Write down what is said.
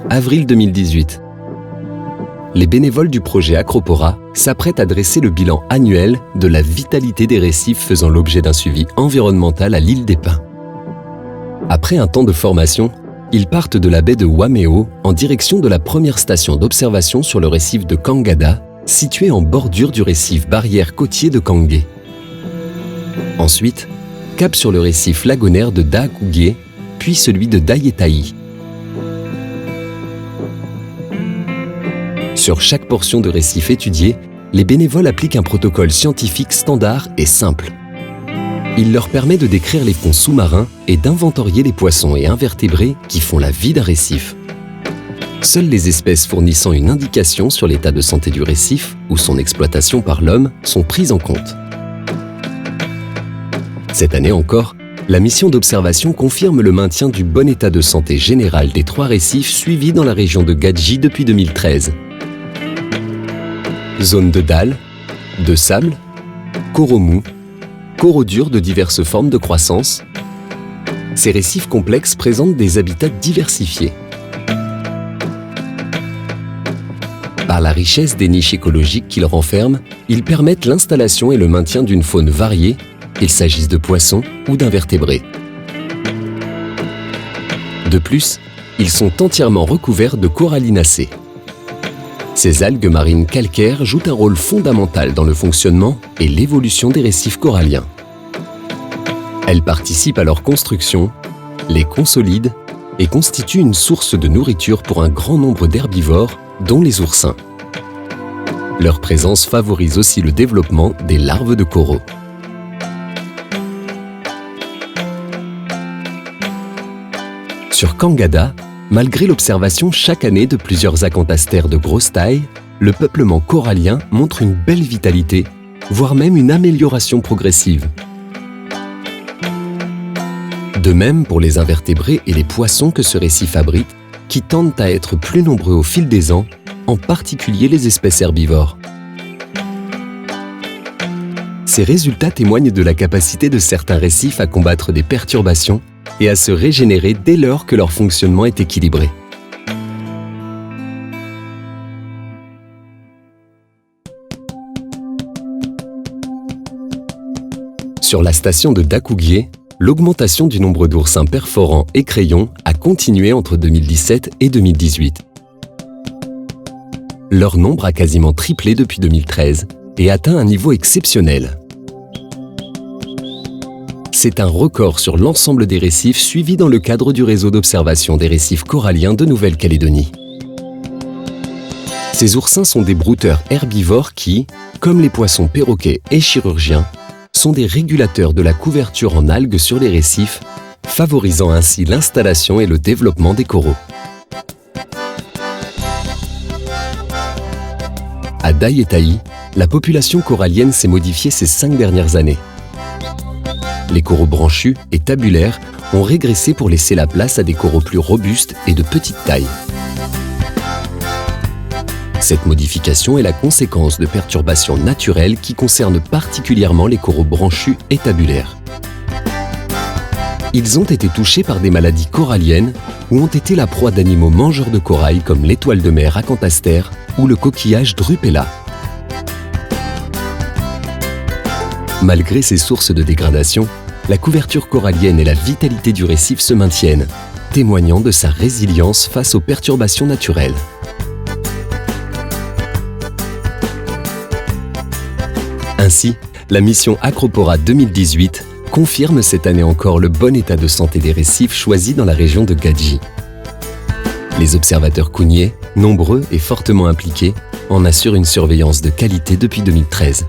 Avril 2018. Les bénévoles du projet Acropora s'apprêtent à dresser le bilan annuel de la vitalité des récifs faisant l'objet d'un suivi environnemental à l'île des Pins. Après un temps de formation, ils partent de la baie de Waimeo en direction de la première station d'observation sur le récif de Kangada, situé en bordure du récif barrière côtier de Kangé. Ensuite, cap sur le récif lagonaire de Daakugé, puis celui de Dayetahi. Sur chaque portion de récif étudiée, les bénévoles appliquent un protocole scientifique standard et simple. Il leur permet de décrire les fonds sous-marins et d'inventorier les poissons et invertébrés qui font la vie d'un récif. Seules les espèces fournissant une indication sur l'état de santé du récif ou son exploitation par l'homme sont prises en compte. Cette année encore, la mission d'observation confirme le maintien du bon état de santé général des 3 récifs suivis dans la région de Gadji depuis 2013. Zone de dalles, de sable, coraux mous, coraux durs de diverses formes de croissance. Ces récifs complexes présentent des habitats diversifiés. Par la richesse des niches écologiques qu'ils renferment, ils permettent l'installation et le maintien d'une faune variée, qu'il s'agisse de poissons ou d'invertébrés. De plus, ils sont entièrement recouverts de corallinacées. Ces algues marines calcaires jouent un rôle fondamental dans le fonctionnement et l'évolution des récifs coralliens. Elles participent à leur construction, les consolident et constituent une source de nourriture pour un grand nombre d'herbivores, dont les oursins. Leur présence favorise aussi le développement des larves de coraux. Sur Kangada, malgré l'observation chaque année de plusieurs acanthastères de grosse taille, le peuplement corallien montre une belle vitalité, voire même une amélioration progressive. De même pour les invertébrés et les poissons que ce récif abrite, qui tendent à être plus nombreux au fil des ans, en particulier les espèces herbivores. Ces résultats témoignent de la capacité de certains récifs à combattre des perturbations et à se régénérer dès lors que leur fonctionnement est équilibré. Sur la station de Daakugé, l'augmentation du nombre d'oursins perforants et crayons a continué entre 2017 et 2018. Leur nombre a quasiment triplé depuis 2013 et atteint un niveau exceptionnel. C'est un record sur l'ensemble des récifs suivis dans le cadre du réseau d'observation des récifs coralliens de Nouvelle-Calédonie. Ces oursins sont des brouteurs herbivores qui, comme les poissons perroquets et chirurgiens, sont des régulateurs de la couverture en algues sur les récifs, favorisant ainsi l'installation et le développement des coraux. À Dayetahi, la population corallienne s'est modifiée ces 5 dernières années. Les coraux branchus et tabulaires ont régressé pour laisser la place à des coraux plus robustes et de petite taille. Cette modification est la conséquence de perturbations naturelles qui concernent particulièrement les coraux branchus et tabulaires. Ils ont été touchés par des maladies coralliennes ou ont été la proie d'animaux mangeurs de corail comme l'étoile de mer acanthaster ou le coquillage Drupella. Malgré ces sources de dégradation, la couverture corallienne et la vitalité du récif se maintiennent, témoignant de sa résilience face aux perturbations naturelles. Ainsi, la mission Acropora 2018 confirme cette année encore le bon état de santé des récifs choisis dans la région de Gadji. Les observateurs cougniers, nombreux et fortement impliqués, en assurent une surveillance de qualité depuis 2013.